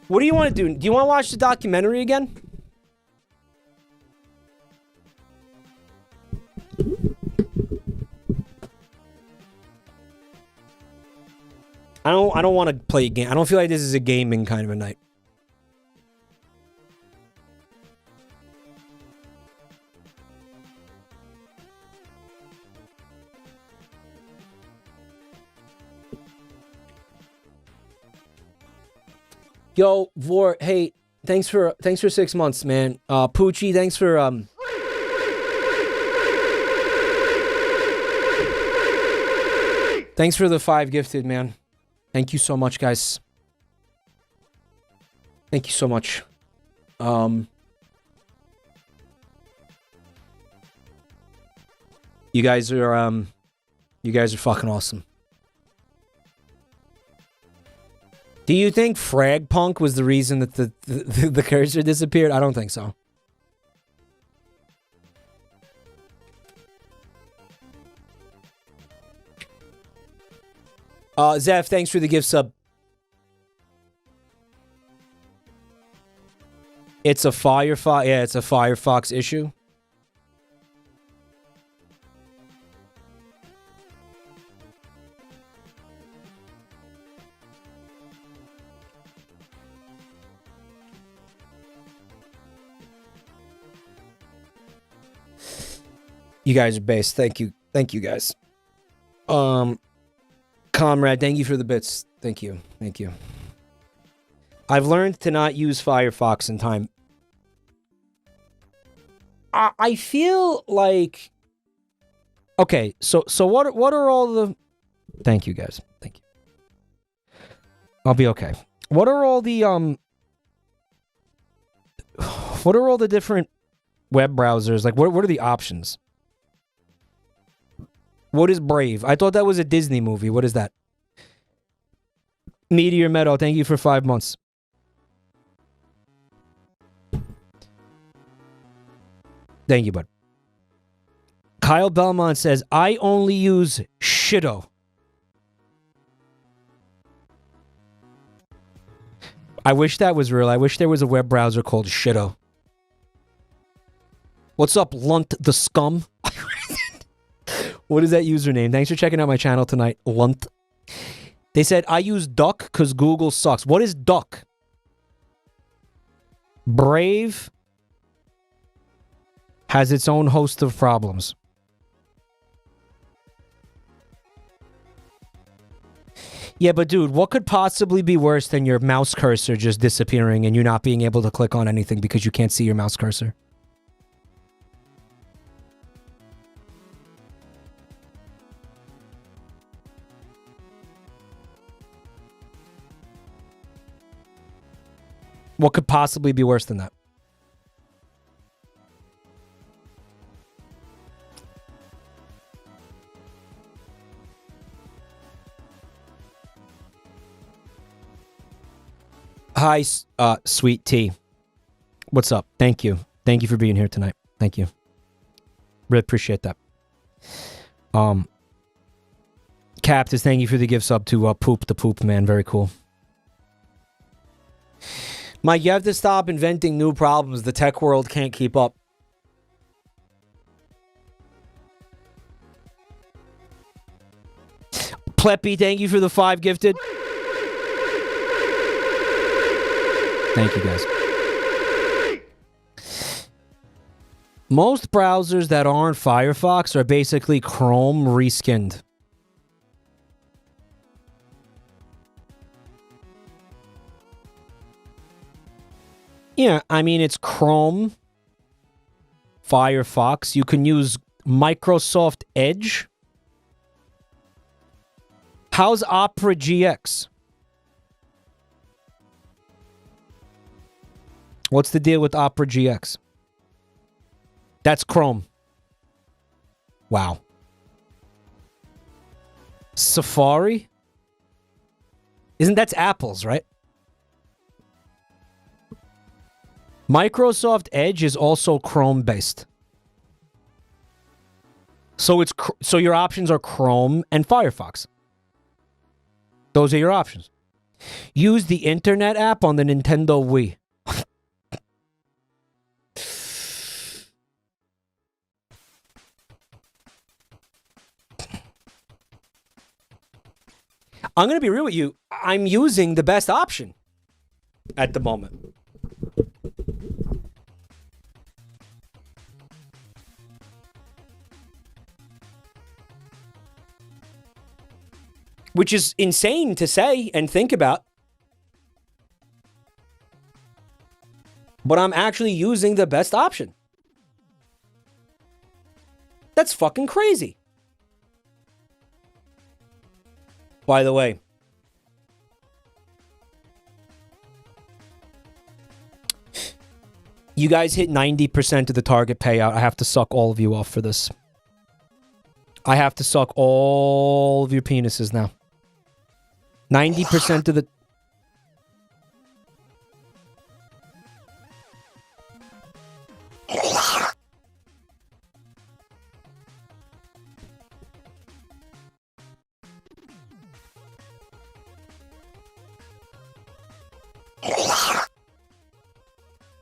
What do you want to do? Do you want to watch the documentary again? I don't want to play a game. I don't feel like this is a gaming kind of a night. Yo, Vor, hey, thanks for 6 months, man. Poochie, thanks for thanks for the 5 gifted, man. Thank you so much, guys. Thank you so much. You guys are fucking awesome. Do you think Frag Punk was the reason that the cursor disappeared? I don't think so. Zeph, thanks for the gift sub. It's a Firefox. Yeah, it's a Firefox issue. You guys are based. Thank you. Thank you, guys. Comrade, thank you for the bits. Thank you. Thank you. I've learned to not use Firefox in time. I feel like... Okay, so what are all the... Thank you, guys. Thank you. I'll be okay. What are all the, What are all the different web browsers? Like, what are the options? What is Brave? I thought that was a Disney movie. What is that? Meteor Meadow, thank you for 5 months. Thank you, bud. Kyle Belmont says, I only use Shido. I wish that was real. I wish there was a web browser called Shido. What's up, Lunt the Scum? What is that username? Thanks for checking out my channel tonight, Lunt. They said, I use Duck because Google sucks. What is Duck? Brave has its own host of problems. Yeah, but dude, what could possibly be worse than your mouse cursor just disappearing and you not being able to click on anything because you can't see your mouse cursor? What could possibly be worse than that? Hi, Sweet Tea. What's up? Thank you. Thank you for being here tonight. Thank you. Really appreciate that. Captus, thank you for the gift sub to Poop the Poop Man. Very cool. Mike, you have to stop inventing new problems. The tech world can't keep up. Pleppy, thank you for the 5 gifted. Thank you, guys. Most browsers that aren't Firefox are basically Chrome reskinned. Yeah, I mean, it's Chrome, Firefox. You can use Microsoft Edge. How's Opera GX? What's the deal with Opera GX? That's Chrome. Wow. Safari? That's Apple's, right? Microsoft Edge is also Chrome-based. So your options are Chrome and Firefox. Those are your options. Use the internet app on the Nintendo Wii. I'm going to be real with you. I'm using the best option at the moment. Which is insane to say and think about. But I'm actually using the best option. That's fucking crazy. By the way, you guys hit 90% of the target payout. I have to suck all of you off for this. I have to suck all of your penises now. 90% of the...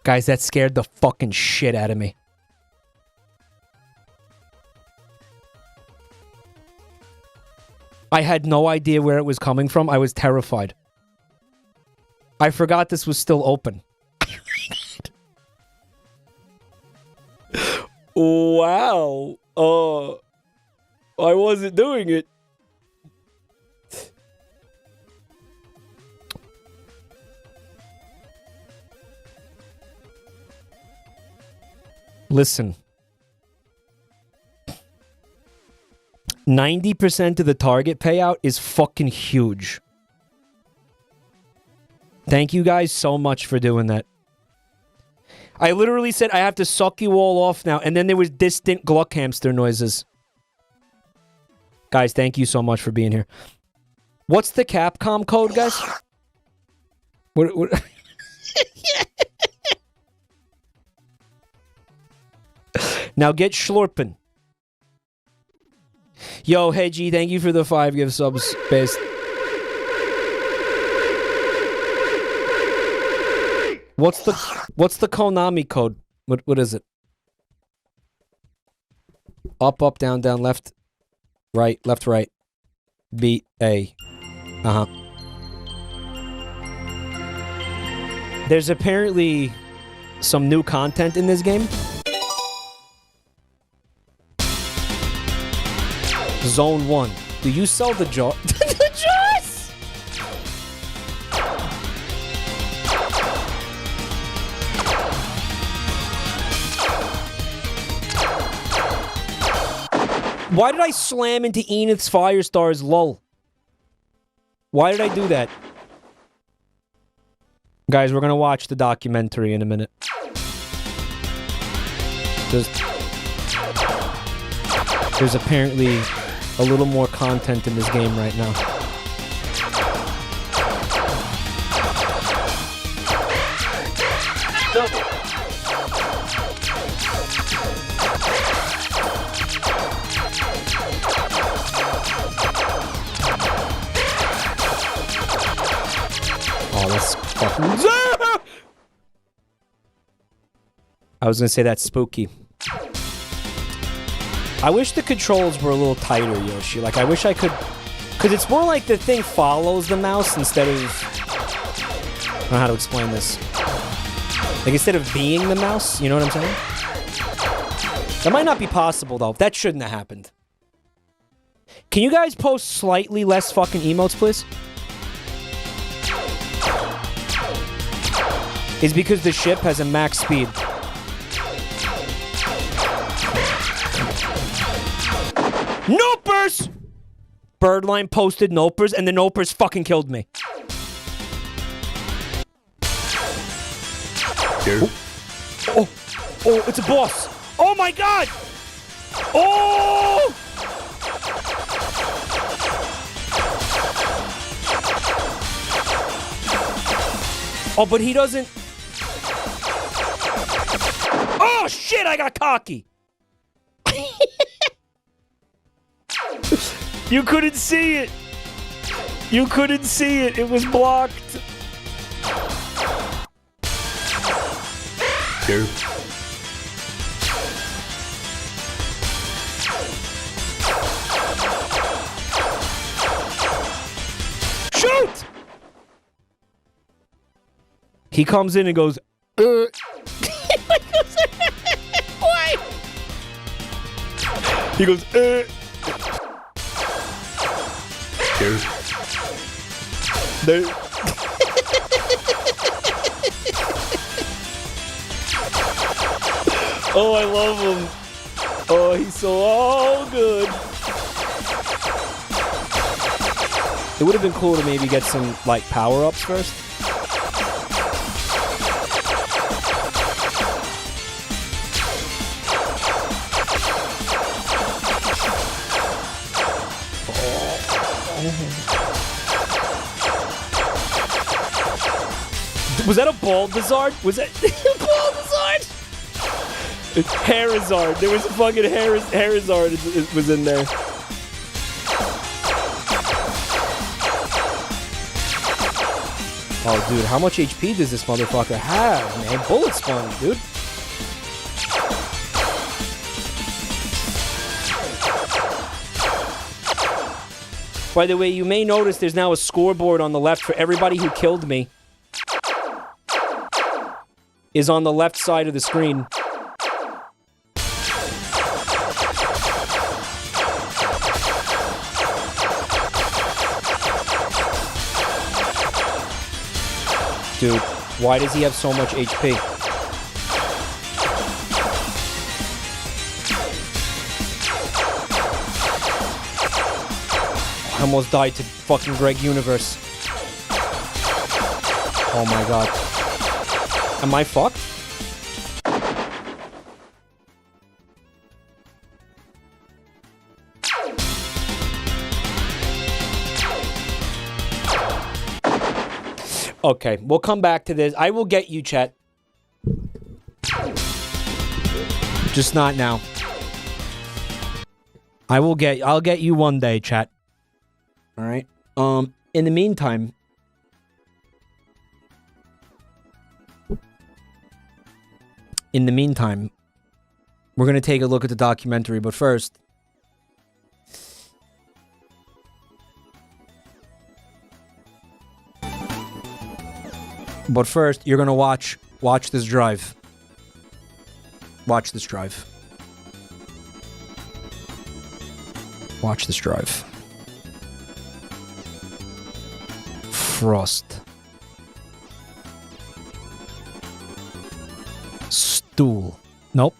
Guys, that scared the fucking shit out of me. I had no idea where it was coming from. I was terrified. I forgot this was still open. Wow. I wasn't doing it. Listen. 90% of the target payout is fucking huge. Thank you guys so much for doing that. I literally said I have to suck you all off now, and then there was distant Gluck hamster noises. Guys, thank you so much for being here. What's the Capcom code, guys? What? Now get schlorpin'. Yo, Hedgie, thank you for the 5 gift subs. Based. What's the Konami code? What is it? Up, up, down, down, left, right, B, A. Uh-huh. There's apparently some new content in this game. Zone 1. Do you sell the jar? The jars? Why did I slam into Enith's Firestar's lull? Why did I do that? Guys, we're gonna watch the documentary in a minute. There's apparently a little more content in this game right now. Oh, that's fucking... I was gonna say that's spooky. I wish the controls were a little tighter, Yoshi. Like, I wish I could... Because it's more like the thing follows the mouse instead of... I don't know how to explain this. Like, instead of being the mouse, you know what I'm saying? That might not be possible, though. That shouldn't have happened. Can you guys post slightly less fucking emotes, please? It's because the ship has a max speed. Nopers! Birdline posted Nopers, and the Nopers fucking killed me. Oh, it's a boss. Oh my god! Oh! Oh, but he doesn't... Oh, shit, I got cocky. You couldn't see it. You couldn't see it. It was blocked. Here. Shoot! He comes in and goes, Why? He goes, Here. No. Oh, I love him. Oh, he's so good. It would have been cool to maybe get some, like, power-ups first. Was that a Baldazard? Was that a Baldazard? It's Harazard. There was a fucking Harazard. It was in there. Oh, dude, how much HP does this motherfucker have, man? Bullet spawn, dude. By the way, you may notice there's now a scoreboard on the left for everybody who killed me. Is on the left side of the screen. Dude, why does he have so much HP? I almost died to fucking Greg Universe. Oh my god. Am I fucked? Okay, we'll come back to this. I will get you, chat. Just not now. I'll get you one day, chat. All right. In the meantime, we're going to take a look at the documentary, but first, you're going to watch this drive. Watch this drive. Watch this drive. Frost. Stool. Nope.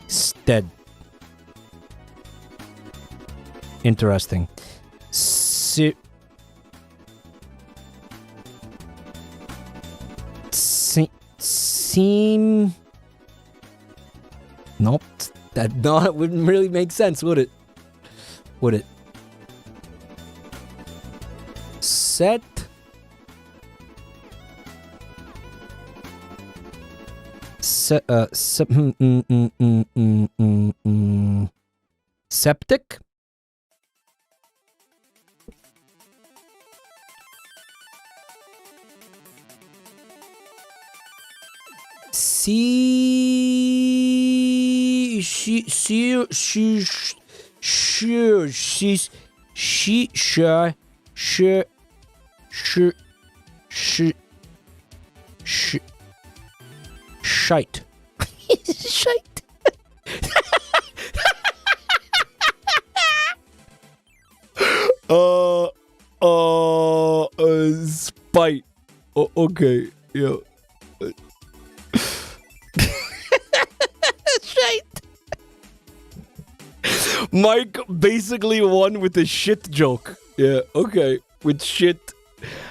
Stead. Interesting. Seem. Nope. That wouldn't really make sense, would it? Would it? Set. Septic. Shite. Shite. Spite. Oh, okay. Yeah. Shite. Mike basically won with the shit joke. Yeah, okay. With shit.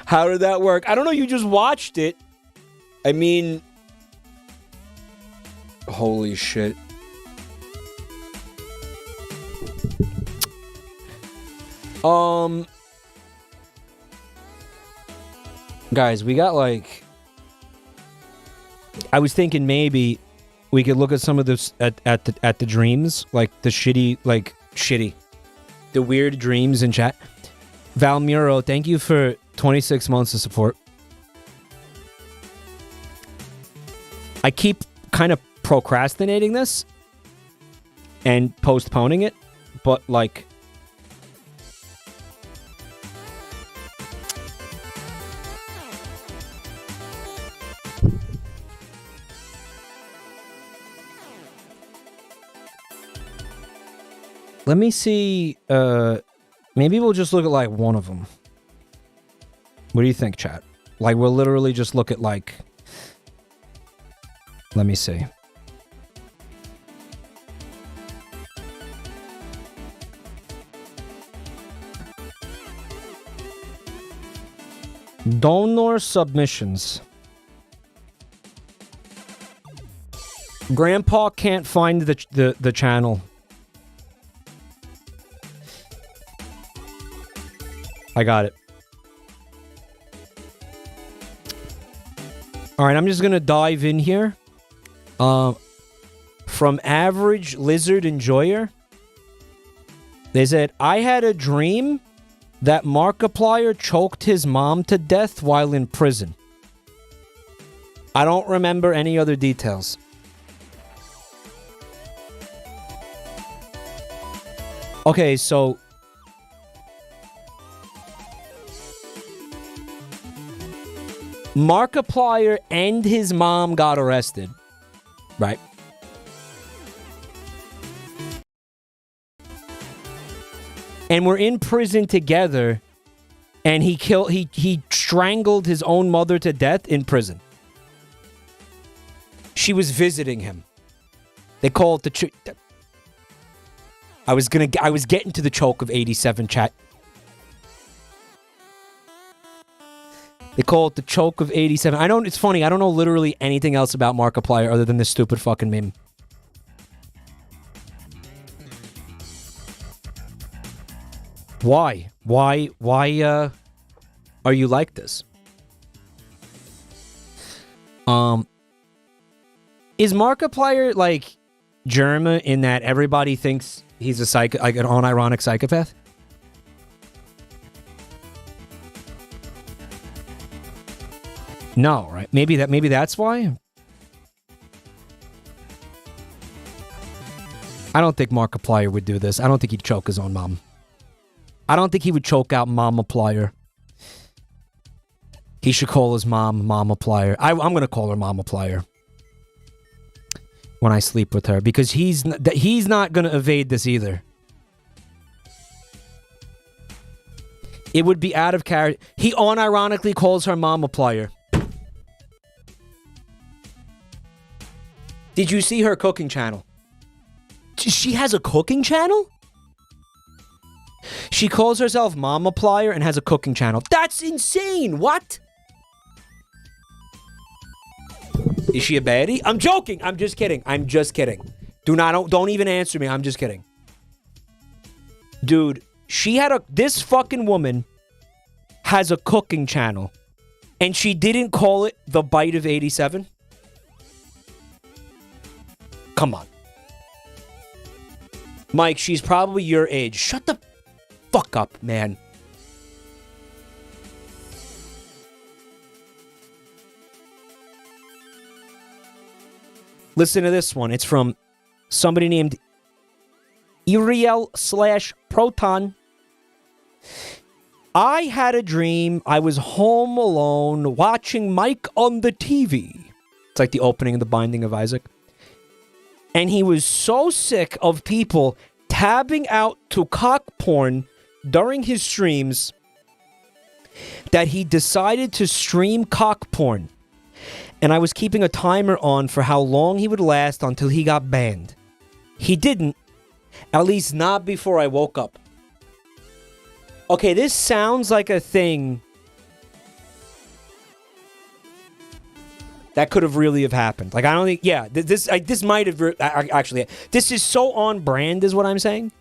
How did that work? I don't know, you just watched it. I mean... Holy shit. Guys, we got like... I was thinking maybe we could look at some of this at the dreams, like the shitty, the weird dreams in chat. Valmuro, thank you for 26 months of support. I keep kind of procrastinating this and postponing it, but like... Let me see, maybe we'll just look at, like, one of them. What do you think, chat? Like, we'll literally just look at, like... Let me see. Donor submissions. Grandpa can't find the channel. I got it. All right, I'm just gonna dive in here. From Average Lizard Enjoyer, they said, I had a dream that Markiplier choked his mom to death while in prison. I don't remember any other details. Okay, so... Markiplier and his mom got arrested. Right. And we're in prison together, and he strangled his own mother to death in prison. She was visiting him. They call it the I was getting to the choke of 87, chat. They call it the choke of 87. I don't, it's funny, I don't know literally anything else about Markiplier other than this stupid fucking meme. Why? Why are you like this? Is Markiplier like Germa in that everybody thinks he's a like an unironic psychopath? No, right? Maybe that's why. I don't think Markiplier would do this. I don't think he'd choke his own mom. I don't think he would choke out Mamaplier. He should call his mom Mamaplier. I'm gonna call her Mamaplier when I sleep with her because he's not gonna evade this either. It would be out of character. He unironically calls her Mamaplier. Did you see her cooking channel? She has a cooking channel? She calls herself Mamaplier and has a cooking channel. That's insane! What? Is she a baddie? I'm joking! I'm just kidding. I'm just kidding. Don't even answer me. I'm just kidding. Dude, this fucking woman has a cooking channel. And she didn't call it The Bite of 87? Come on. Mike, she's probably your age. Shut the fuck up, man. Listen to this one. It's from somebody named Iriel/Proton. I had a dream I was home alone watching Mike on the TV. It's like the opening of The Binding of Isaac. And he was so sick of people tabbing out to cock porn during his streams that he decided to stream cock porn. And I was keeping a timer on for how long he would last until he got banned. He didn't, at least not before I woke up. Okay, this sounds like a thing that could have really have happened. Like, I don't think... Yeah, this might have... Actually, this is so on brand, is what I'm saying.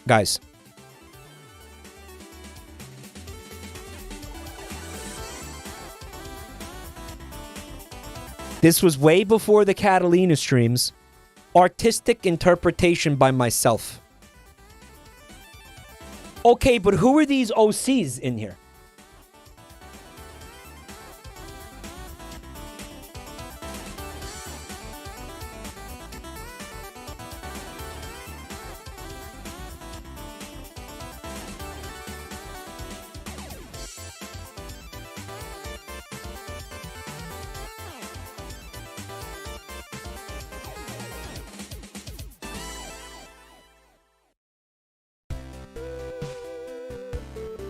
Guys. This was way before the Catalina streams. Artistic interpretation by myself. Okay, but who are these OCs in here?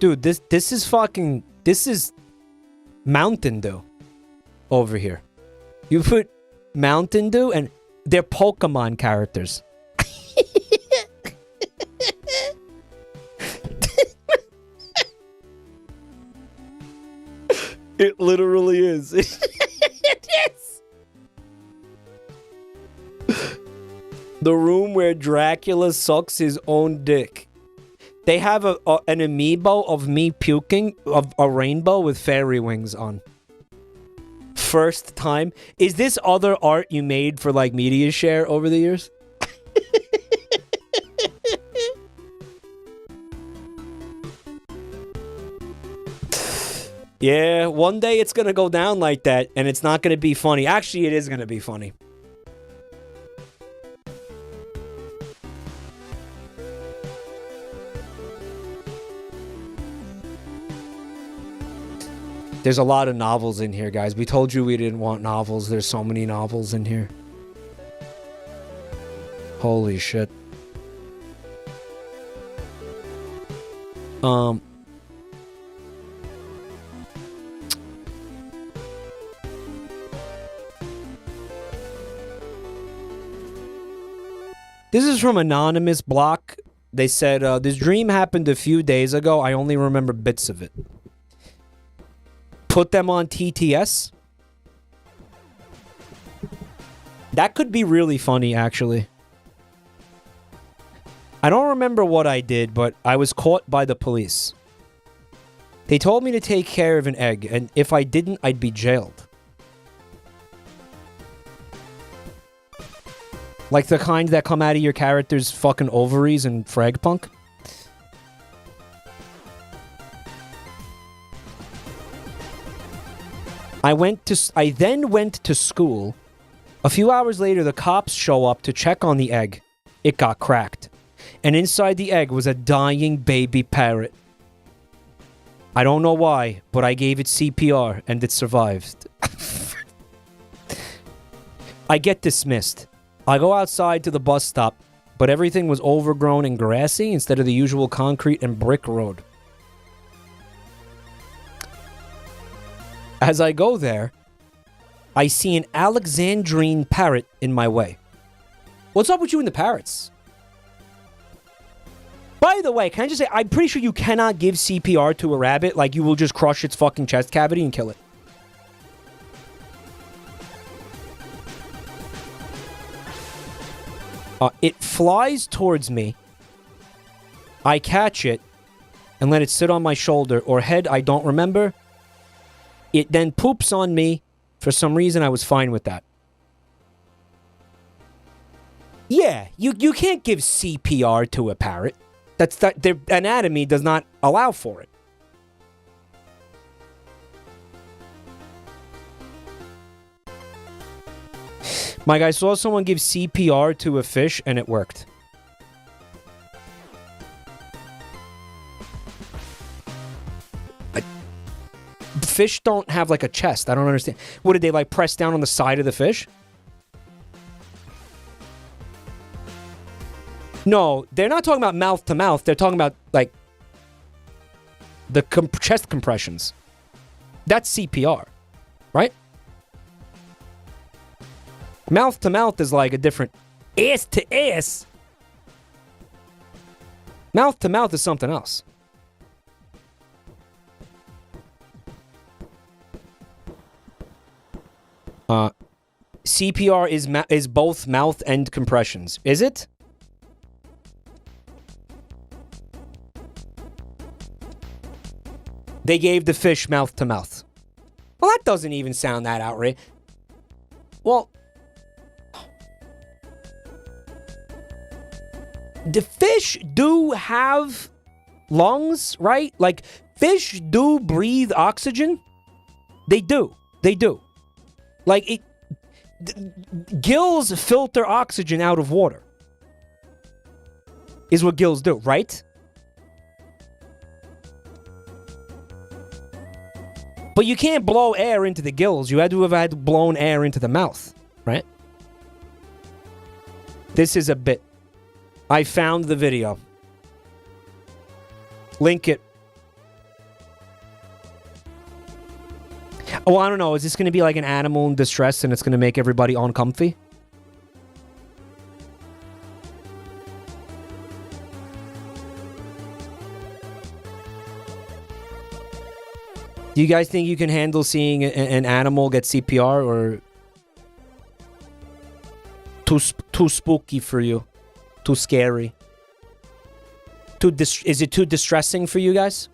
Dude, this is Mountain Dew over here. You put Mountain Dew and they're Pokemon characters. It literally is. It is. The room where Dracula sucks his own dick. They have an amiibo of me puking of a rainbow with fairy wings on. First time. Is this other art you made for like media share over the years? Yeah, one day it's gonna go down like that and it's not gonna be funny. Actually, it is gonna be funny. There's a lot of novels in here, guys. We told you we didn't want novels. There's so many novels in here. Holy shit. This is from Anonymous Block. They said, this dream happened a few days ago. I only remember bits of it. Put them on TTS? That could be really funny, actually. I don't remember what I did, but I was caught by the police. They told me to take care of an egg, and if I didn't, I'd be jailed. Like the kind that come out of your character's fucking ovaries in Fragpunk? I then went to school. A few hours later, the cops show up to check on the egg. It got cracked. And inside the egg was a dying baby parrot. I don't know why, but I gave it CPR and it survived. I get dismissed. I go outside to the bus stop, but everything was overgrown and grassy instead of the usual concrete and brick road. As I go there, I see an Alexandrine parrot in my way. What's up with you and the parrots? By the way, can I just say, I'm pretty sure you cannot give CPR to a rabbit, like you will just crush its fucking chest cavity and kill it. It flies towards me. I catch it and let it sit on my shoulder or head, I don't remember. It then poops on me. For some reason, I was fine with that. Yeah, you can't give CPR to a parrot. Their anatomy does not allow for it. Mike, I saw someone give CPR to a fish and it worked. Fish don't have like a chest. I don't understand. What did they like press down on the side of the fish? No, they're not talking about mouth to mouth. They're talking about like the chest compressions. That's CPR, right? Mouth to mouth is like a different ass to ass. Mouth to mouth is something else. CPR is both mouth and compressions. Is it? They gave the fish mouth to mouth. Well, that doesn't even sound that outrageous. Well, the fish do have lungs, right? Like, fish do breathe oxygen. They do. They do. Like, gills filter oxygen out of water. Is what gills do, right? But you can't blow air into the gills. You had to have had blown air into the mouth, right? This is a bit. I found the video. Link it. Oh, I don't know. Is this going to be like an animal in distress and it's going to make everybody uncomfy? Do you guys think you can handle seeing an animal get CPR, or too spooky for you? Too scary? Is it too distressing for you guys?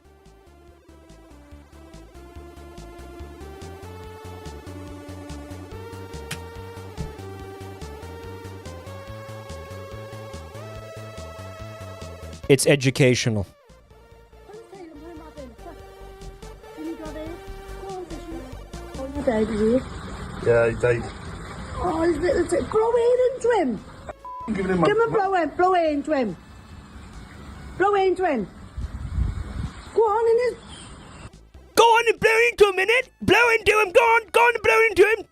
It's educational. Yeah, he died. Oh, he's little blow air into him. Give him a blow air into him. Blow air into him. Go on in his... Go on and blow into him, innit? Blow into him, go on and blow into him.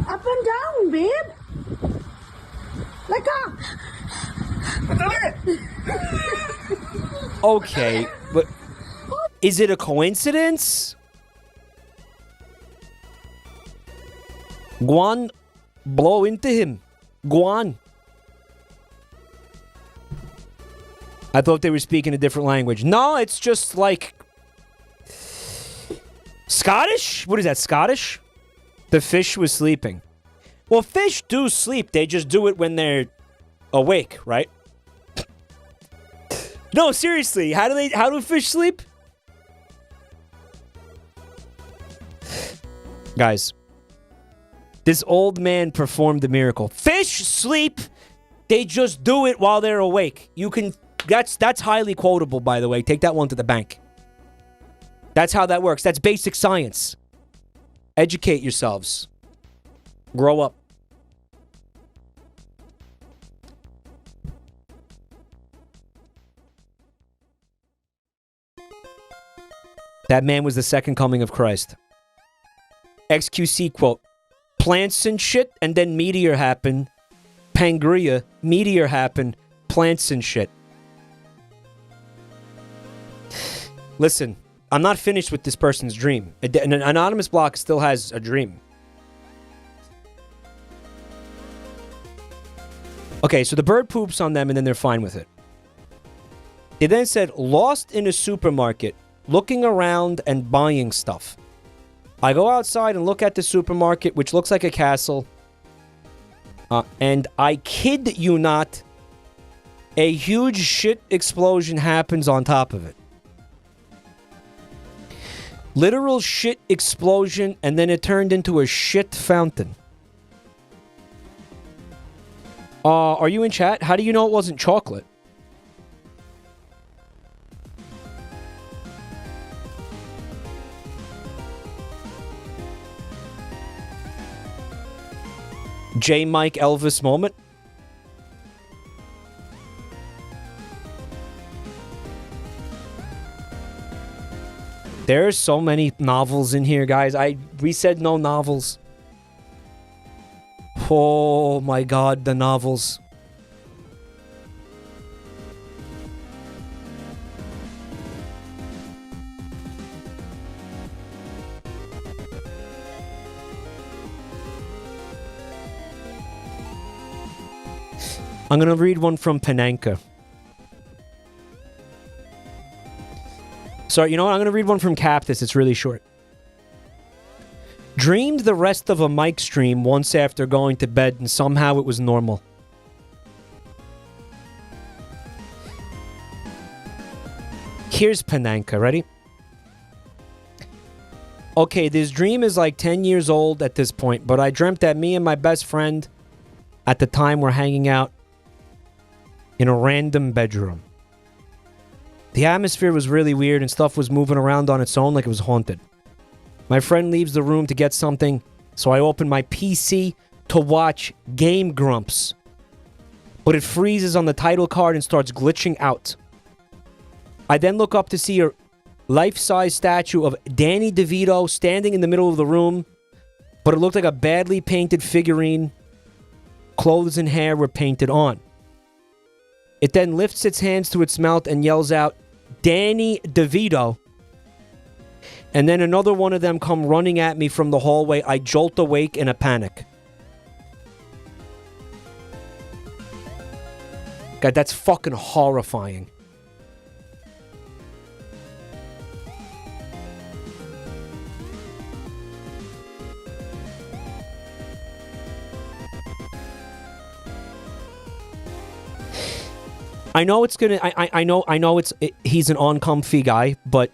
Up and down, babe. Like that. Okay, but is it a coincidence? Go on, blow into him. Go on. I thought they were speaking a different language. No, it's just like... Scottish? What is that, Scottish? The fish was sleeping. Well, fish do sleep. They just do it when they're awake, right? No, seriously. How do fish sleep? Guys, this old man performed a miracle. Fish sleep. They just do it while they're awake. You can... That's highly quotable, by the way. Take that one to the bank. That's how that works. That's basic science. Educate yourselves. Grow up. That man was the second coming of Christ. XQC quote. Plants and shit, and then meteor happened. Pangria, meteor happened. Plants and shit. Listen, I'm not finished with this person's dream. An anonymous block still has a dream. Okay, so the bird poops on them and then they're fine with it. It then said, lost in a supermarket, looking around and buying stuff. I go outside and look at the supermarket, which looks like a castle. And I kid you not, a huge shit explosion happens on top of it. Literal shit explosion, and then it turned into a shit fountain. Are you in chat? How do you know it wasn't chocolate? J-Mike Elvis moment? There's so many novels in here, guys. We said no novels. Oh my god, the novels. I'm gonna read one from Panenka. Sorry, you know what? I'm going to read one from Captus. It's really short. Dreamed the rest of a Mike stream once after going to bed, and somehow it was normal. Here's Panenka. Ready? Okay, this dream is like 10 years old at this point, but I dreamt that me and my best friend at the time were hanging out in a random bedroom. The atmosphere was really weird and stuff was moving around on its own like it was haunted. My friend leaves the room to get something, so I open my PC to watch Game Grumps. But it freezes on the title card and starts glitching out. I then look up to see a life-size statue of Danny DeVito standing in the middle of the room, but it looked like a badly painted figurine. Clothes and hair were painted on. It then lifts its hands to its mouth and yells out, Danny DeVito. And then another one of them come running at me from the hallway. I jolt awake in a panic. God, that's fucking horrifying. I know it's gonna. I know he's an uncomfy guy, but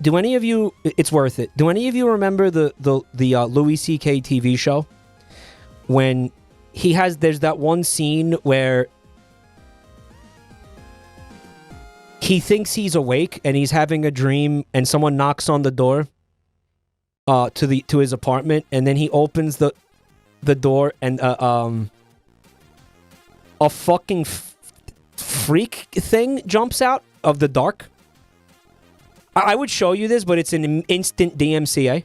do any of you? It's worth it. Do any of you remember the Louis C.K. TV show when there's that one scene where he thinks he's awake and he's having a dream, and someone knocks on the door to his apartment, and then he opens the door and a fucking freak thing jumps out of the dark. I would show you this, but it's an instant DMCA.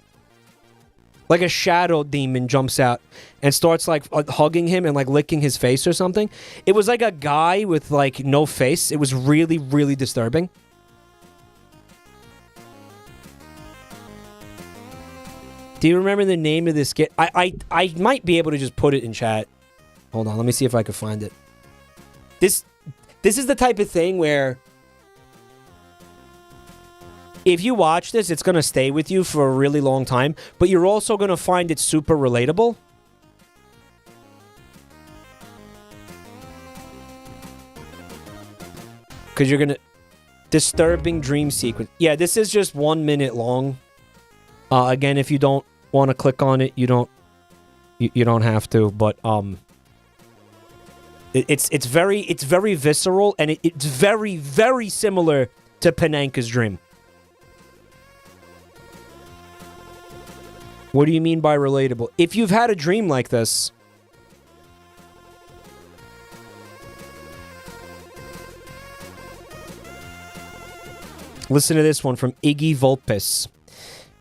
Like a shadow demon jumps out and starts like hugging him and like licking his face or something. It was like a guy with like no face. It was really, really disturbing. Do you remember the name of this kid? I might be able to just put it in chat. Hold on, let me see if I can find it. This is the type of thing where if you watch this, it's going to stay with you for a really long time, but you're also going to find it super relatable. Because you're going to... Disturbing dream sequence. Yeah, this is just 1 minute long. Again, if you don't want to click on it, you don't have to, but it's very visceral, and it's very, very similar to Pananka's dream. What do you mean by relatable? If you've had a dream like this, listen to this one from Iggy Volpis.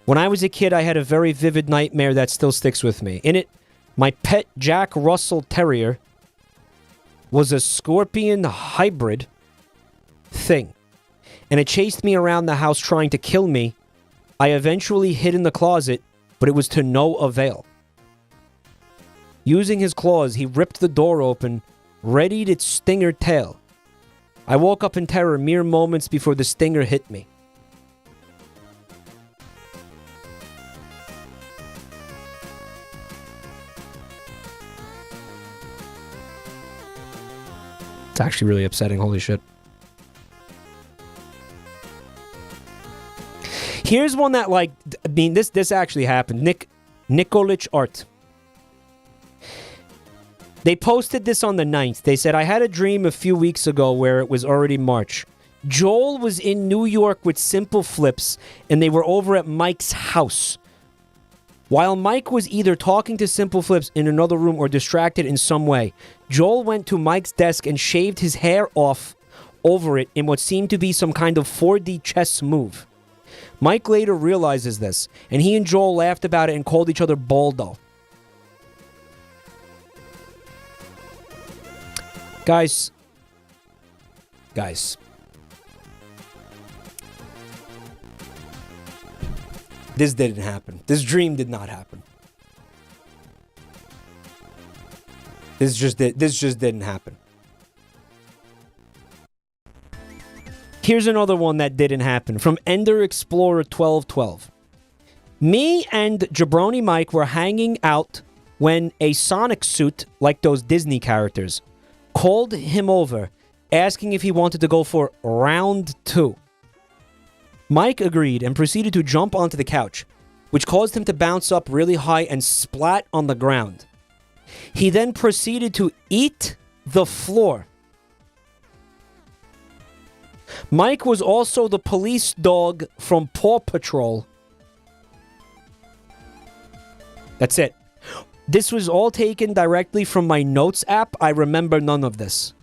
When I was a kid, I had a very vivid nightmare that still sticks with me. In it, my pet Jack Russell Terrier was a scorpion hybrid thing, and it chased me around the house trying to kill me. I eventually hid in the closet, but it was to no avail. Using his claws, he ripped the door open, readied its stinger tail. I woke up in terror mere moments before the stinger hit me. It's actually really upsetting. Holy shit. Here's one that, like, I mean, this actually happened. Nikolic Art. They posted this on the 9th. They said, I had a dream a few weeks ago where it was already March. Joel was in New York with Simple Flips, and they were over at Mike's house. While Mike was either talking to Simple Flips in another room or distracted in some way, Joel went to Mike's desk and shaved his hair off over it in what seemed to be some kind of 4D chess move. Mike later realizes this, and he and Joel laughed about it and called each other Baldo. Guys. This didn't happen. This dream did not happen. This just didn't happen. Here's another one that didn't happen from Ender Explorer 1212. Me and JabroniMike were hanging out when a Sonic suit, like those Disney characters, called him over, asking if he wanted to go for round 2. Mike agreed and proceeded to jump onto the couch, which caused him to bounce up really high and splat on the ground. He then proceeded to eat the floor. Mike was also the police dog from Paw Patrol. That's it. This was all taken directly from my notes app. I remember none of this.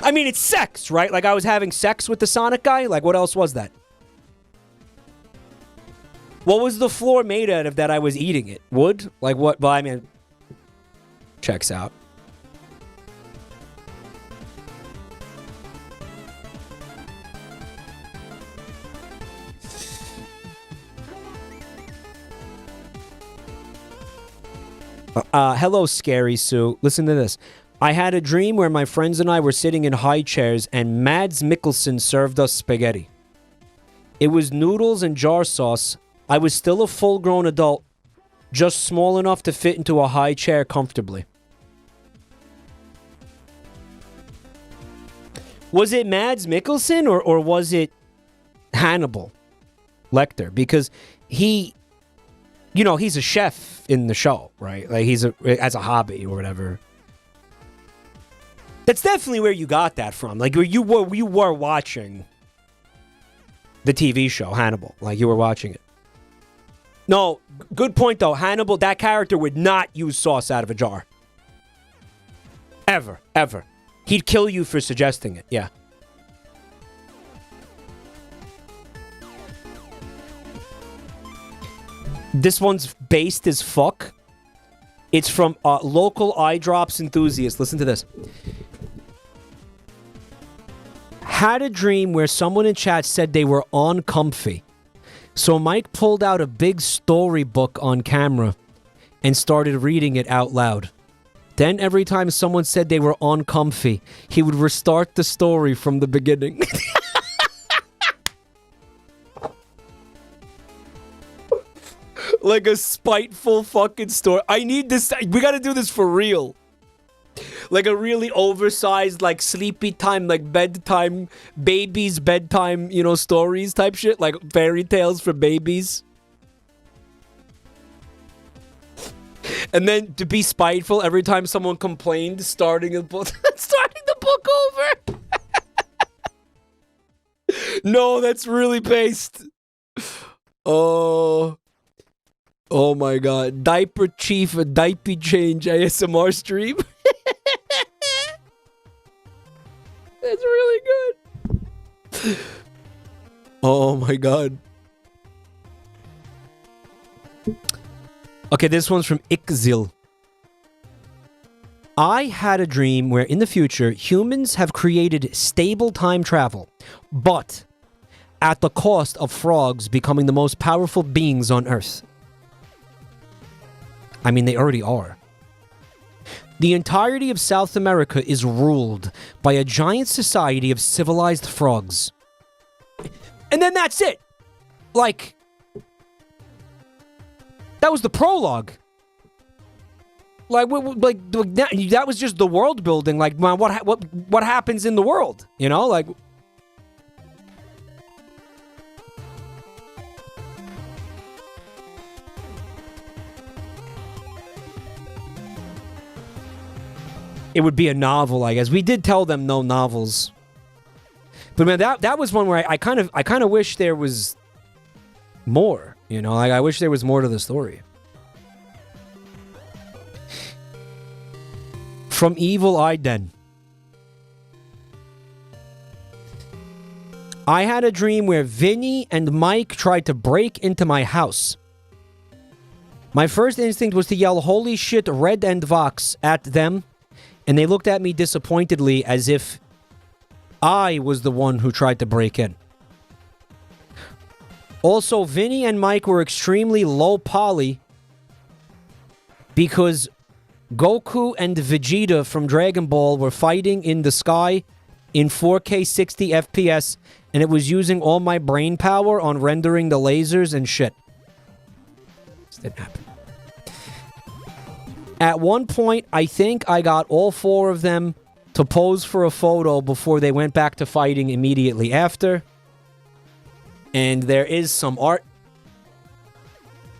I mean, it's sex, right? Like, I was having sex with the Sonic guy? Like, what else was that? What was the floor made out of that I was eating it? Wood? Like, what? Well, I mean, checks out. Hello, Scary Sue. Listen to this. I had a dream where my friends and I were sitting in high chairs and Mads Mikkelsen served us spaghetti. It was noodles and jar sauce. I was still a full-grown adult, just small enough to fit into a high chair comfortably. Was it Mads Mikkelsen or was it Hannibal Lecter? Because he... You know, he's a chef in the show, right? Like, he's as a hobby or whatever. That's definitely where you got that from. Like, you were watching the TV show, Hannibal. Like, you were watching it. No, good point, though. Hannibal, that character would not use sauce out of a jar. Ever, ever. He'd kill you for suggesting it, yeah. This one's based as fuck. It's from local eye drops enthusiast. Listen to this. Had a dream where someone in chat said they were uncomfy. So Mike pulled out a big storybook on camera and started reading it out loud. Then every time someone said they were uncomfy, he would restart the story from the beginning. Like a spiteful fucking story. I need this. We gotta do this for real. Like a really oversized, like sleepy time, like bedtime, babies' bedtime, you know, stories type shit. Like fairy tales for babies. And then to be spiteful, every time someone complained, starting the book over. No, that's really based. Oh my god. Diaper Chief, a diaper change ASMR stream. That's really good. Oh my god. Okay, this one's from Ikzil. I had a dream where in the future, humans have created stable time travel, but at the cost of frogs becoming the most powerful beings on Earth. I mean, they already are. The entirety of South America is ruled by a giant society of civilized frogs. And then that's it. Like, that was the prologue. Like that was just the world building. Like, man, what happens in the world? You know, like. It would be a novel, I guess. We did tell them no novels. But man, that was one where I kind of wish there was more. You know, like I wish there was more to the story. From Evil Eye Den. I had a dream where Vinny and Mike tried to break into my house. My first instinct was to yell, "Holy shit, Red and Vox," at them. And they looked at me disappointedly as if I was the one who tried to break in. Also, Vinny and Mike were extremely low poly because Goku and Vegeta from Dragon Ball were fighting in the sky in 4K 60 FPS, and it was using all my brain power on rendering the lasers and shit. This didn't happen. At one point, I think I got all four of them to pose for a photo before they went back to fighting immediately after. And there is some art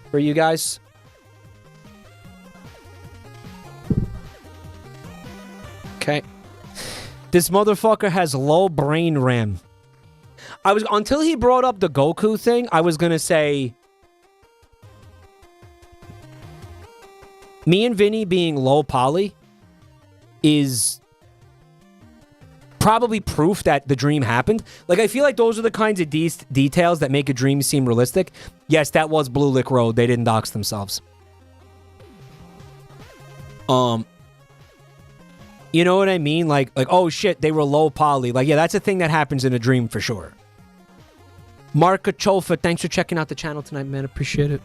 for you guys. Okay. This motherfucker has low brain RAM. Until he brought up the Goku thing, I was gonna say me and Vinny being low poly is probably proof that the dream happened. Like, I feel like those are the kinds of details that make a dream seem realistic. Yes, that was Blue Lick Road. They didn't dox themselves. You know what I mean? Like, oh shit, they were low poly. Like, yeah, that's a thing that happens in a dream for sure. Marka Chofa, thanks for checking out the channel tonight, man. Appreciate it.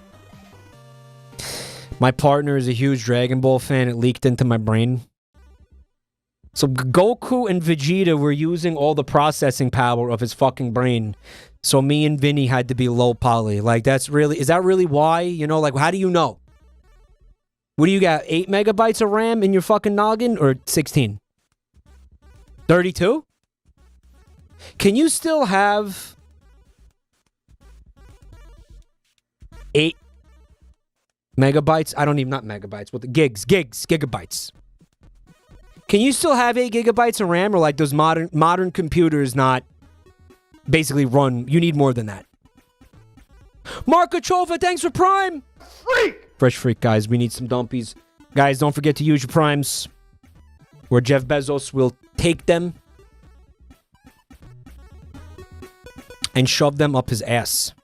My partner is a huge Dragon Ball fan. It leaked into my brain. So Goku and Vegeta were using all the processing power of his fucking brain. So me and Vinny had to be low poly. Like, is that really why? You know, like, how do you know? What do you got, 8 megabytes of RAM in your fucking noggin, or 16? 32? Can you still have 8 megabytes? Not megabytes, what the gigabytes. Can you still have 8 gigabytes of RAM, or like those modern computers not basically run? You need more than that. Marco Chova, thanks for Prime! Freak! Fresh Freak, guys. We need some dumpies. Guys, don't forget to use your primes, where Jeff Bezos will take them and shove them up his ass.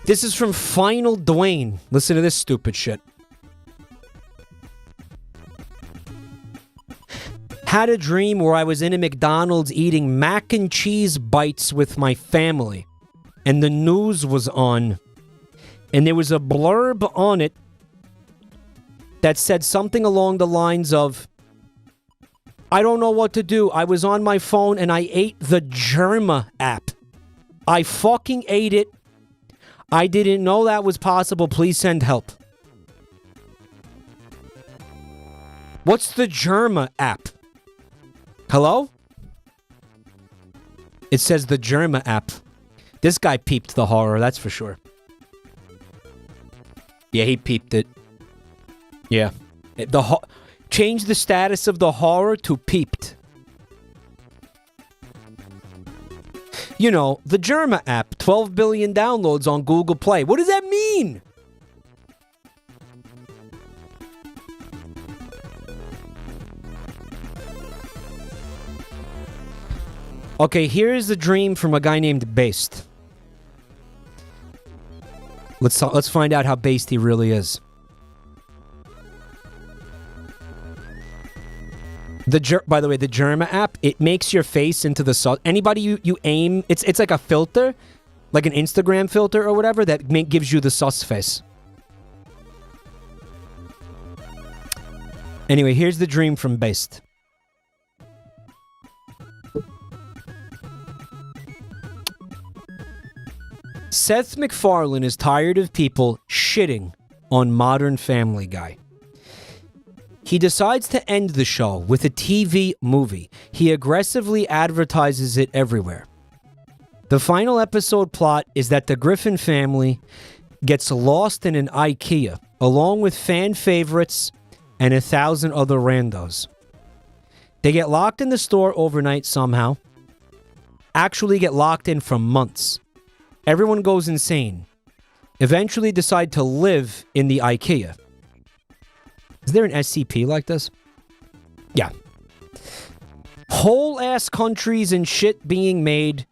This is from Final Dwayne. Listen to this stupid shit. Had a dream where I was in a McDonald's eating mac and cheese bites with my family, and the news was on. And there was a blurb on it that said something along the lines of, I don't know what to do. I was on my phone and I ate the Germa app. I fucking ate it. I didn't know that was possible. Please send help. What's the Germa app? Hello? It says the Germa app. This guy peeped the horror, that's for sure. Yeah, he peeped it. Yeah. Change the status of the horror to peeped. You know, the Germa app, 12 billion downloads on Google Play. What does that mean? Okay, here's the dream from a guy named Based. Let's find out how based he really is. By the way, the Germa app, it makes your face into the sauce. Anybody you aim, it's like a filter, like an Instagram filter or whatever that gives you the sus face. Anyway, here's the dream from Based. Seth MacFarlane is tired of people shitting on Modern Family Guy. He decides to end the show with a TV movie. He aggressively advertises it everywhere. The final episode plot is that the Griffin family gets lost in an IKEA, along with fan favorites and 1,000 other randos. They get locked in the store overnight somehow. Actually get locked in for months. Everyone goes insane. Eventually decide to live in the IKEA. Is there an SCP like this? Yeah. Whole ass countries and shit being made.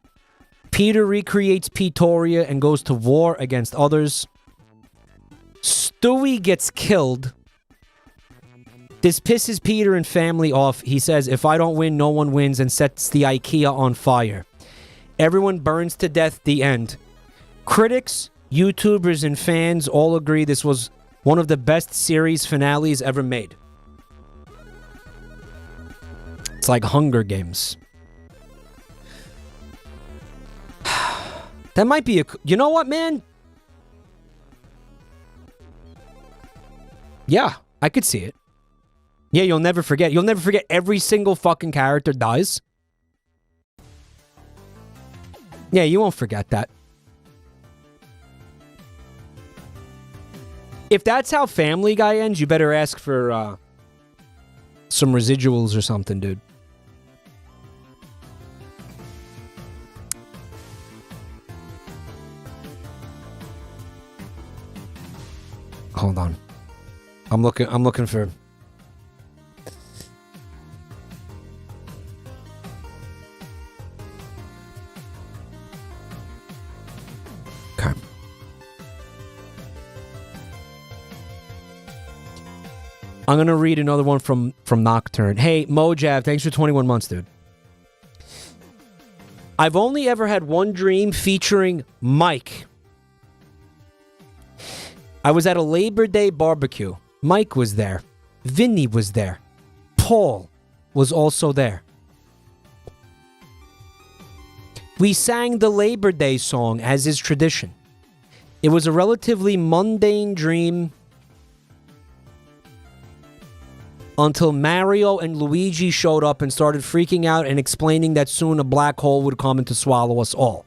Peter recreates Pretoria and goes to war against others. Stewie gets killed. This pisses Peter and family off. He says, if I don't win, no one wins, and sets the IKEA on fire. Everyone burns to death. The end. Critics, YouTubers, and fans all agree this was one of the best series finales ever made. It's like Hunger Games. That might be a... You know what, man? Yeah, I could see it. Yeah, you'll never forget. You'll never forget every single fucking character dies. Yeah, you won't forget that. If that's how Family Guy ends, you better ask for some residuals or something, dude. Hold on. I'm looking for... Okay. I'm going to read another one from Nocturne. Hey, Mojab, thanks for 21 months, dude. I've only ever had one dream featuring Mike. I was at a Labor Day barbecue. Mike was there. Vinny was there. Paul was also there. We sang the Labor Day song as is tradition. It was a relatively mundane dream until Mario and Luigi showed up and started freaking out and explaining that soon a black hole would come in to swallow us all.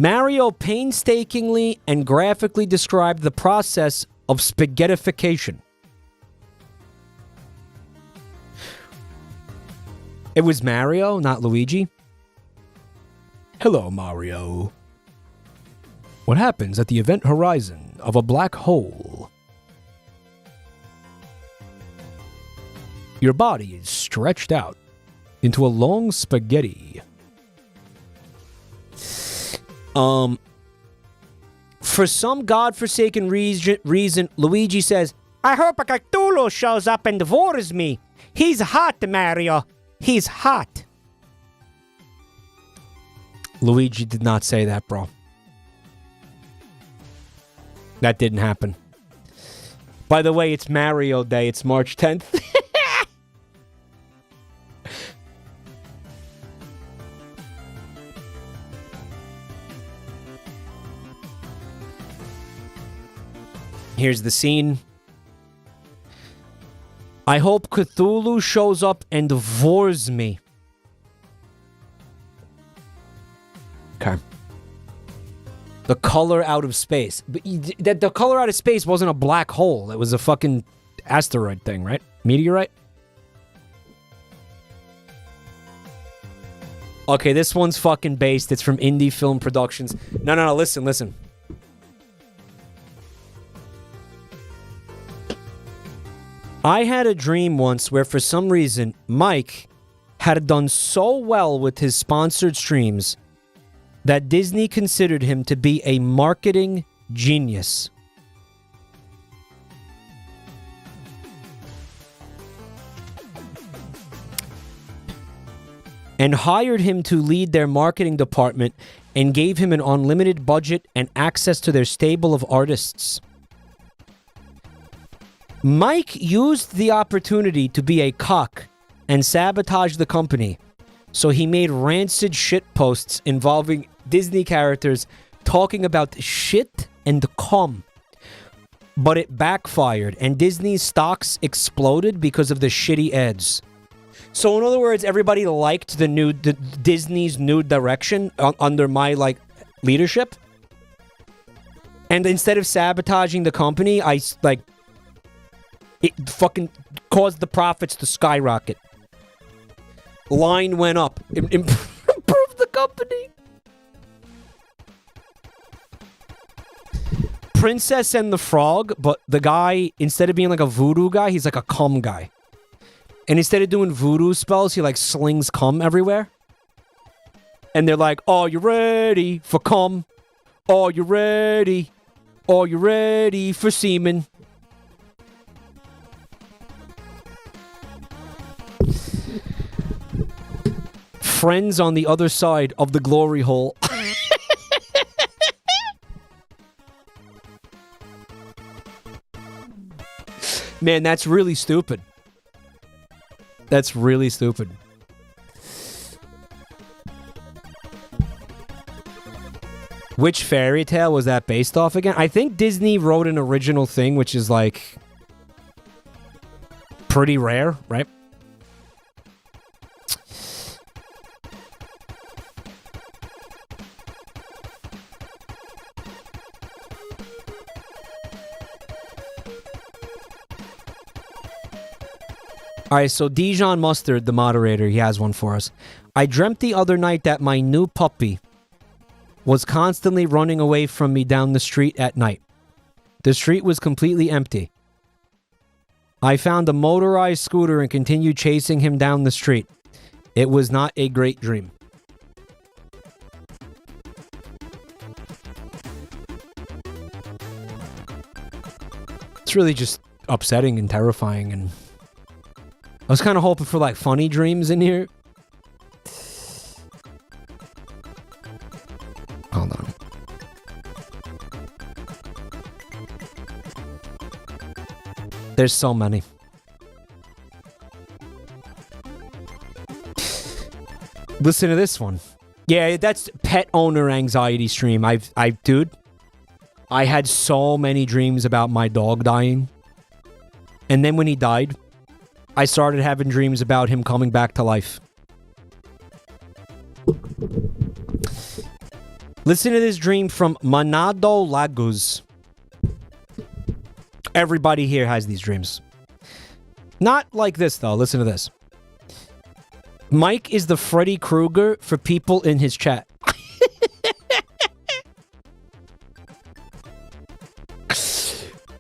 Mario painstakingly and graphically described the process of spaghettification. It was Mario, not Luigi. Hello, Mario. What happens at the event horizon of a black hole? Your body is stretched out into a long spaghetti. For some godforsaken reason, Luigi says, I hope a Cthulhu shows up and devours me. He's hot, Mario. He's hot. Luigi did not say that, bro. That didn't happen. By the way, it's Mario Day. It's March 10th. Here's the scene. I hope Cthulhu shows up and devours me. Okay. The color out of space. But the color out of space wasn't a black hole. It was a fucking asteroid thing, right? Meteorite? Okay, this one's fucking based. It's from Indie Film Productions. No, listen. I had a dream once where for some reason Mike had done so well with his sponsored streams that Disney considered him to be a marketing genius. And hired him to lead their marketing department and gave him an unlimited budget and access to their stable of artists. Mike used the opportunity to be a cock and sabotage the company, so he made rancid shit posts involving Disney characters talking about shit and cum. But it backfired, and Disney's stocks exploded because of the shitty ads. So in other words, everybody liked the Disney's new direction under my leadership. And instead of sabotaging the company, it fucking caused the profits to skyrocket. Line went up. Improved the company. Princess and the Frog, but the guy, instead of being like a voodoo guy, he's like a cum guy. And instead of doing voodoo spells, he slings cum everywhere. And they're like, oh, you ready for cum? Oh, you ready? Oh, you ready for semen? Friends on the other side of the glory hole. Man, that's really stupid. That's really stupid. Which fairy tale was that based off again? I think Disney wrote an original thing, which is pretty rare, right? Alright, so Dijon Mustard, the moderator, he has one for us. I dreamt the other night that my new puppy was constantly running away from me down the street at night. The street was completely empty. I found a motorized scooter and continued chasing him down the street. It was not a great dream. It's really just upsetting and terrifying, and I was kind of hoping for like funny dreams in here. Hold on. There's so many. Listen to this one. Yeah, that's pet owner anxiety stream. Dude, I had so many dreams about my dog dying. And then when he died, I started having dreams about him coming back to life. Listen to this dream from Manado Lagos. Everybody here has these dreams. Not like this, though. Listen to this. Mike is the Freddy Krueger for people in his chat.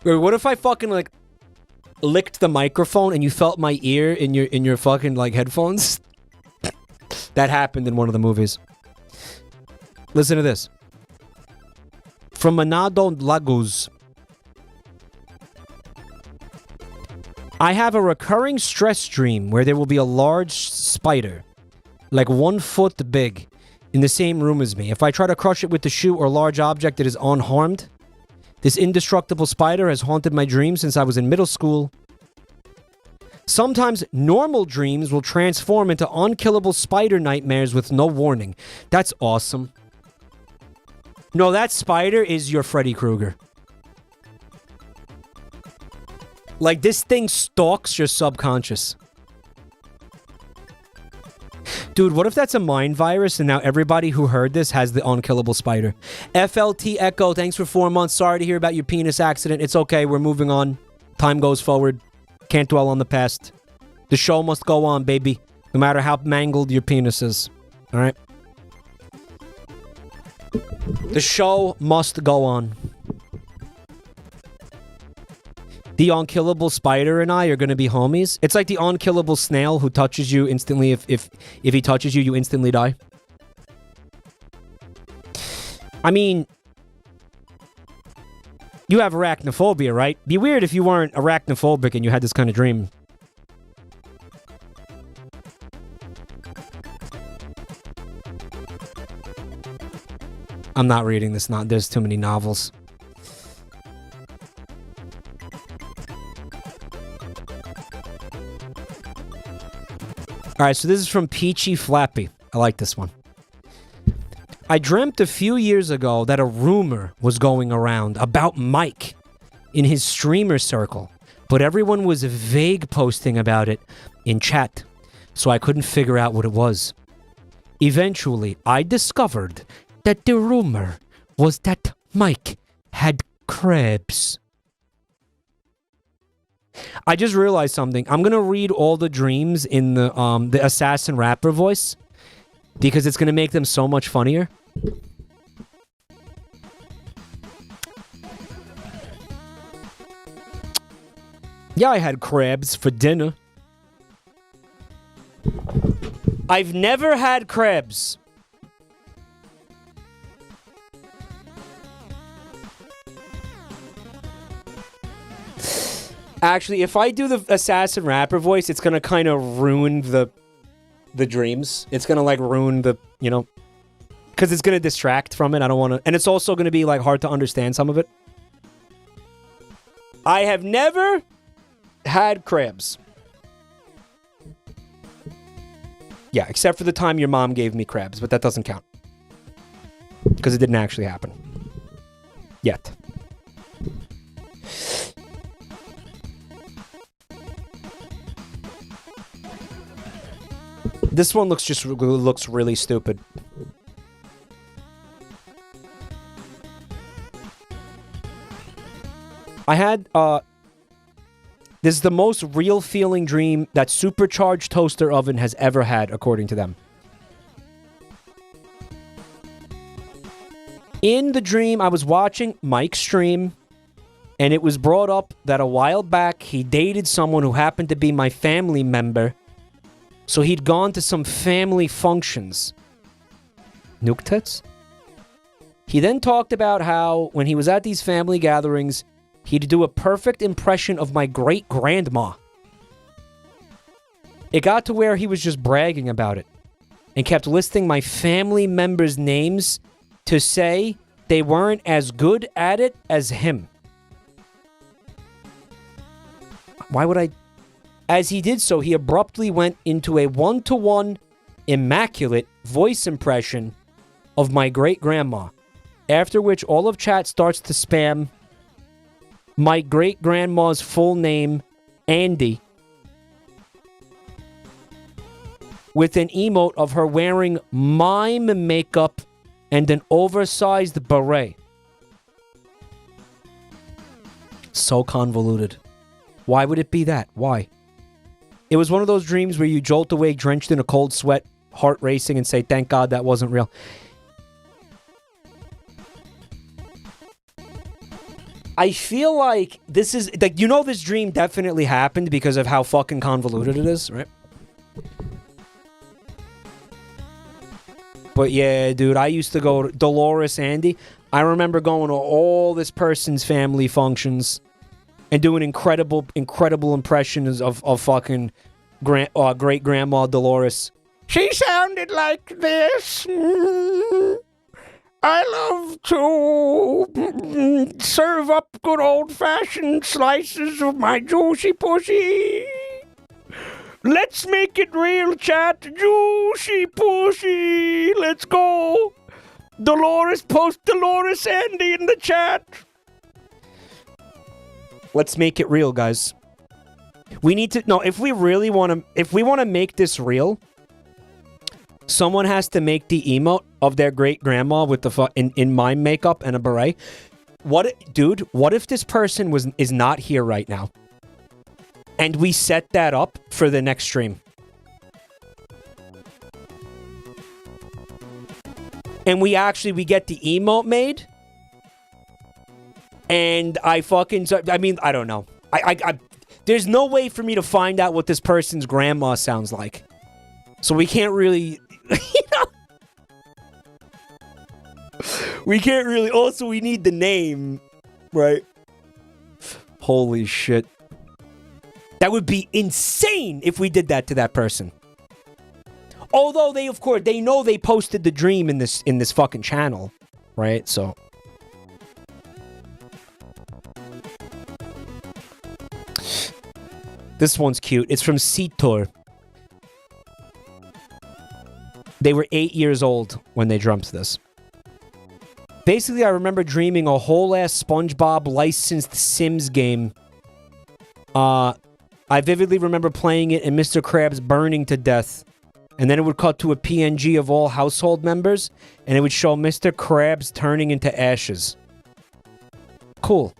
What if I fucking, like, licked the microphone and you felt my ear in your fucking, like, headphones? That happened in one of the movies. Listen to this. From Manado Lagos. I have a recurring stress dream where there will be a large spider, like 1 foot big, in the same room as me. If I try to crush it with the shoe or large object, it is unharmed. This indestructible spider has haunted my dreams since I was in middle school. Sometimes normal dreams will transform into unkillable spider nightmares with no warning. That's awesome. No, that spider is your Freddy Krueger. Like, this thing stalks your subconscious. Dude, what if that's a mind virus and now everybody who heard this has the unkillable spider? FLT Echo, thanks for 4 months. Sorry to hear about your penis accident. It's okay, we're moving on. Time goes forward. Can't dwell on the past. The show must go on, baby. No matter how mangled your penis is. Alright? The show must go on. The unkillable spider and I are going to be homies. It's like the unkillable snail who touches you instantly. If he touches you, you instantly die. I mean, you have arachnophobia, right? Be weird if you weren't arachnophobic and you had this kind of dream. I'm not reading this. There's too many novels. Alright, so this is from Peachy Flappy. I like this one. I dreamt a few years ago that a rumor was going around about Mike in his streamer circle, but everyone was vague posting about it in chat, so I couldn't figure out what it was. Eventually, I discovered that the rumor was that Mike had crabs. I just realized something. I'm gonna read all the dreams in the assassin rapper voice because it's gonna make them so much funnier. Yeah, I had crabs for dinner. I've never had crabs. Actually, if I do the assassin rapper voice, it's gonna kind of ruin the dreams. It's gonna like ruin the, you know, because it's gonna distract from it. I don't want to, and it's also gonna be like hard to understand some of it. I have never had crabs. Yeah, except for the time your mom gave me crabs, but that doesn't count because it didn't actually happen yet. This one looks really stupid. I had This is the most real feeling dream that supercharged toaster oven has ever had, according to them. In the dream, I was watching Mike's stream, and it was brought up that a while back he dated someone who happened to be my family member, so he'd gone to some family functions. Nuke tits? He then talked about how, when he was at these family gatherings, he'd do a perfect impression of my great-grandma. It got to where he was just bragging about it, and kept listing my family members' names to say they weren't as good at it as him. Why would I... As he did so, he abruptly went into a one-to-one, immaculate voice impression of my great-grandma, after which all of chat starts to spam my great-grandma's full name, Andy, with an emote of her wearing mime makeup and an oversized beret. So convoluted. Why would it be that? Why? It was one of those dreams where you jolt awake drenched in a cold sweat, heart racing, and say, thank God that wasn't real. I feel like this is... like, you know this dream definitely happened because of how fucking convoluted it is, right? But yeah, dude, I used to go to Dolores Andy. I remember going to all this person's family functions and doing incredible impressions of fucking great-grandma Dolores. She sounded like this. I love to serve up good old-fashioned slices of my juicy pussy. Let's make it real, chat. Juicy pussy. Let's go. Dolores, post Dolores Andy in the chat. Let's make it real, guys. We need to... No, if we really want to... If we want to make this real, someone has to make the emote of their great-grandma with the in mime makeup and a beret. Dude, what if this person is not here right now? And we set that up for the next stream. And we get the emote made. And I don't know. There's no way for me to find out what this person's grandma sounds like. So we can't really... We can't really... Also, we need the name. Right? Holy shit. That would be insane if we did that to that person. Although they, of course, they know they posted the dream in this fucking channel. Right? So... This one's cute. It's from Seator. They were 8 years old when they dreamt this. Basically, I remember dreaming a whole-ass SpongeBob licensed Sims game. I vividly remember playing it and Mr. Krabs burning to death. And then it would cut to a PNG of all household members, and it would show Mr. Krabs turning into ashes. Cool.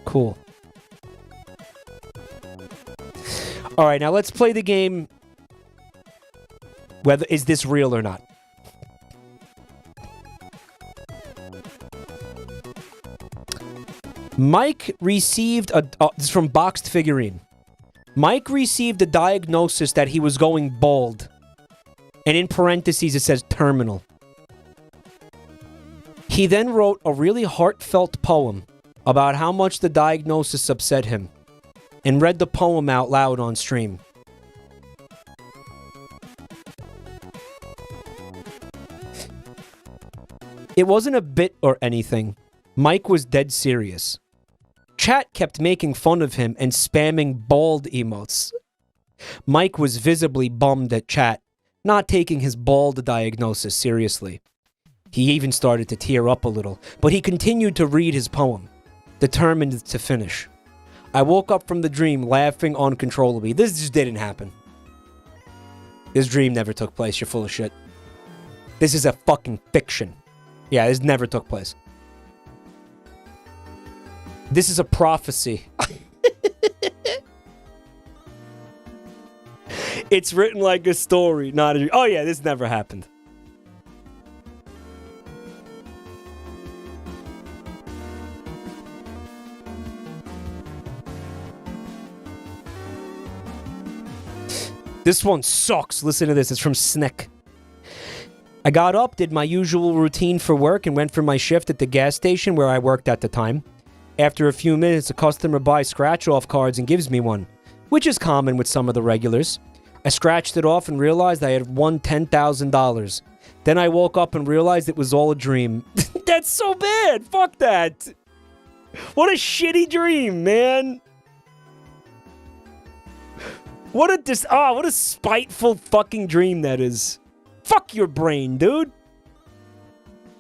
Cool. Alright, now let's play the game. Whether is this real or not? Mike received a... this is from Boxed Figurine. Mike received a diagnosis that he was going bald. And in parentheses it says terminal. He then wrote a really heartfelt poem about how much the diagnosis upset him. And read the poem out loud on stream. It wasn't a bit or anything. Mike was dead serious. Chat kept making fun of him and spamming bald emotes. Mike was visibly bummed at chat, not taking his bald diagnosis seriously. He even started to tear up a little, but he continued to read his poem, determined to finish. I woke up from the dream laughing uncontrollably. This just didn't happen. This dream never took place. You're full of shit. This is a fucking fiction. Yeah, this never took place. This is a prophecy. It's written like a story, not a dream. Oh yeah, this never happened. This one sucks. Listen to this. It's from Snick. I got up, did my usual routine for work, and went for my shift at the gas station where I worked at the time. After a few minutes, a customer buys scratch-off cards and gives me one, which is common with some of the regulars. I scratched it off and realized I had won $10,000. Then I woke up and realized it was all a dream. That's so bad. Fuck that. What a shitty dream, man. What a spiteful fucking dream that is. Fuck your brain, dude.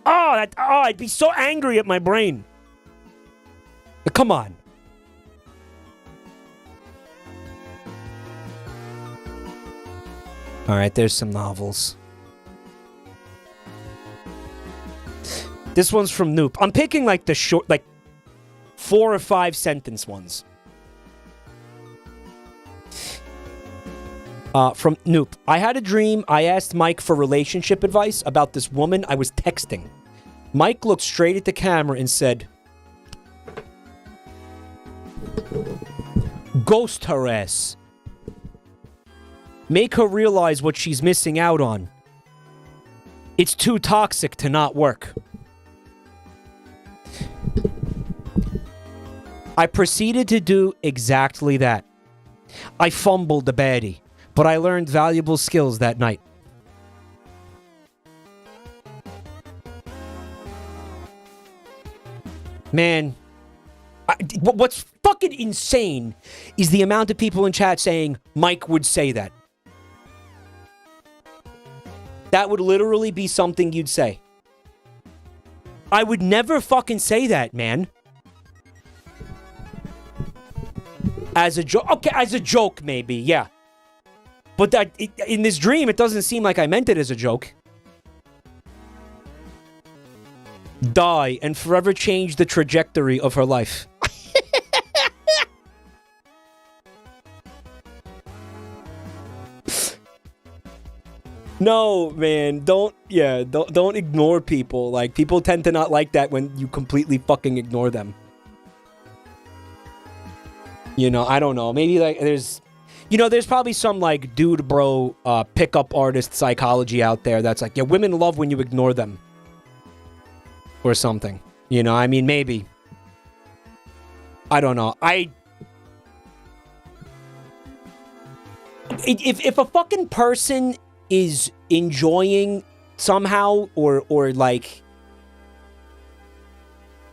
I'd be so angry at my brain. Come on. All right, there's some novels. This one's from Noop. I'm picking like the short, like 4 or 5 sentence ones. From Noop. I had a dream. I asked Mike for relationship advice about this woman I was texting. Mike looked straight at the camera and said, "Ghost her ass. Make her realize what she's missing out on. It's too toxic to not work." I proceeded to do exactly that. I fumbled the baddie, but I learned valuable skills that night. Man, what's fucking insane is the amount of people in chat saying Mike would say that. That would literally be something you'd say. I would never fucking say that, man. As a joke. Okay, as a joke, maybe, yeah. But that in this dream, it doesn't seem like I meant it as a joke. Die and forever change the trajectory of her life. No, man, don't ignore people. Like, people tend to not like that when you completely fucking ignore them. You know, I don't know. Maybe, like, there's probably some, like, dude bro pickup artist psychology out there that's like, yeah, women love when you ignore them. Or something. You know, I mean, maybe. I don't know. If a fucking person is enjoying somehow or like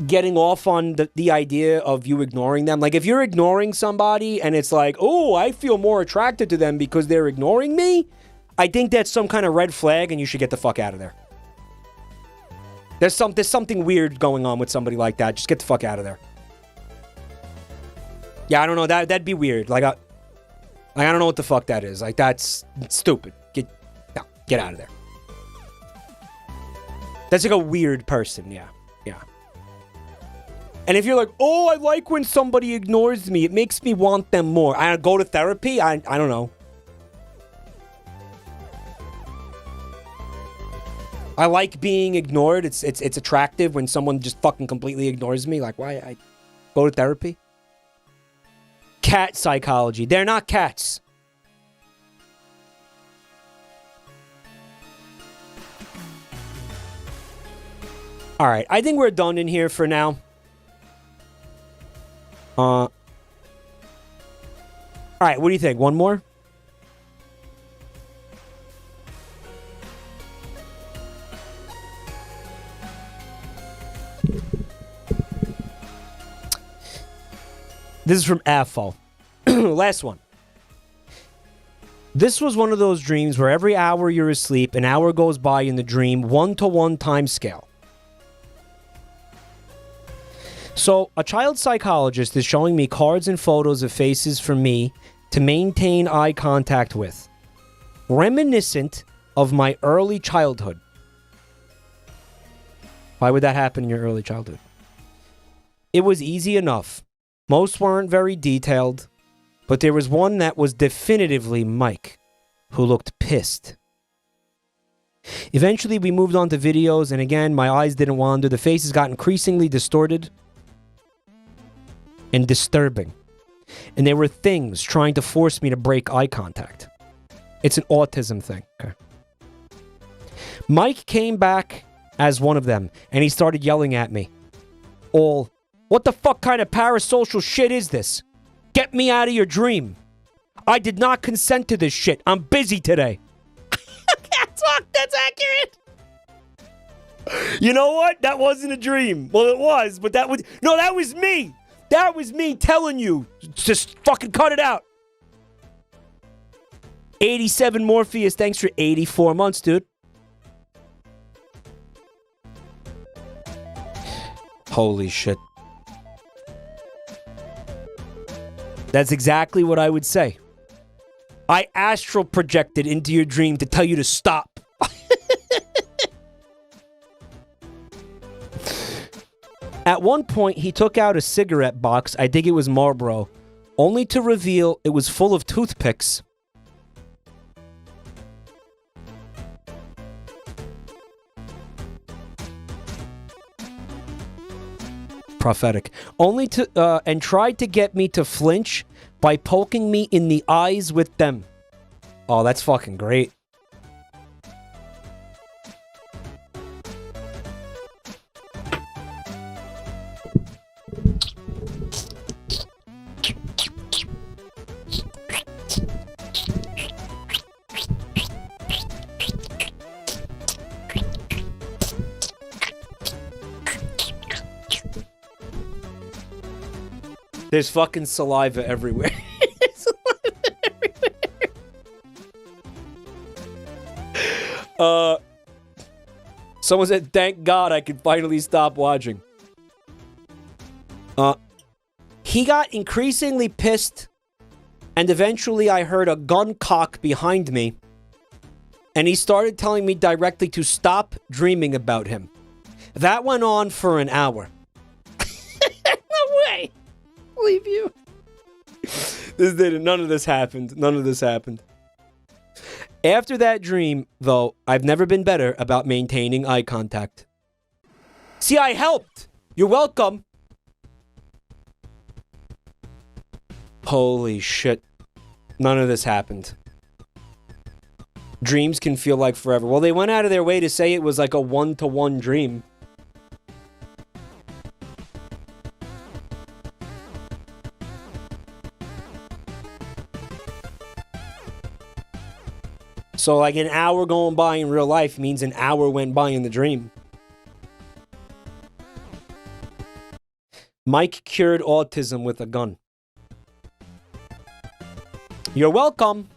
getting off on the idea of you ignoring them. Like, if you're ignoring somebody and it's like, oh, I feel more attracted to them because they're ignoring me, I think that's some kind of red flag and you should get the fuck out of there. There's something weird going on with somebody like that. Just get the fuck out of there. Yeah, I don't know. That'd be weird. Like, I don't know what the fuck that is. Like, that's stupid. Get out of there. That's like a weird person. Yeah. And if you're like, oh, I like when somebody ignores me. It makes me want them more. I go to therapy. I don't know. I like being ignored. It's attractive when someone just fucking completely ignores me. Like, why? I go to therapy? Cat psychology. They're not cats. All right, I think we're done in here for now. All right, what do you think? One more? This is from Raffle. Last one. This was one of those dreams where every hour you're asleep, an hour goes by in the dream, 1-to-1 time scale. So, a child psychologist is showing me cards and photos of faces for me to maintain eye contact with, reminiscent of my early childhood. Why would that happen in your early childhood? It was easy enough. Most weren't very detailed, but there was one that was definitively Mike. who looked pissed. Eventually, we moved on to videos, and again, my eyes didn't wander. The faces got increasingly distorted and disturbing. And there were things trying to force me to break eye contact. It's an autism thing. Okay. Mike came back as one of them, and he started yelling at me. All, what the fuck kind of parasocial shit is this? Get me out of your dream. I did not consent to this shit. I'm busy today. That's accurate. You know what? That wasn't a dream. Well, it was, but that was... No, that was me. That was me telling you. Just fucking cut it out. 87 Morpheus, thanks for 84 months, dude. Holy shit. That's exactly what I would say. I astral projected into your dream to tell you to stop. At one point, he took out a cigarette box, I think it was Marlboro, only to reveal it was full of toothpicks. Prophetic. Only to, and tried to get me to flinch by poking me in the eyes with them. Oh, that's fucking great. There's fucking saliva everywhere. Someone said, thank God I could finally stop watching. He got increasingly pissed, and eventually I heard a gun cock behind me, and he started telling me directly to stop dreaming about him. That went on for an hour. No way! Believe you. None of this happened. None of this happened. After that dream, though, I've never been better about maintaining eye contact. See, I helped. You're welcome. Holy shit. None of this happened. Dreams can feel like forever. Well, they went out of their way to say it was like a one-to-one dream. So like an hour going by in real life means an hour went by in the dream. Mike cured autism with a gun. You're welcome.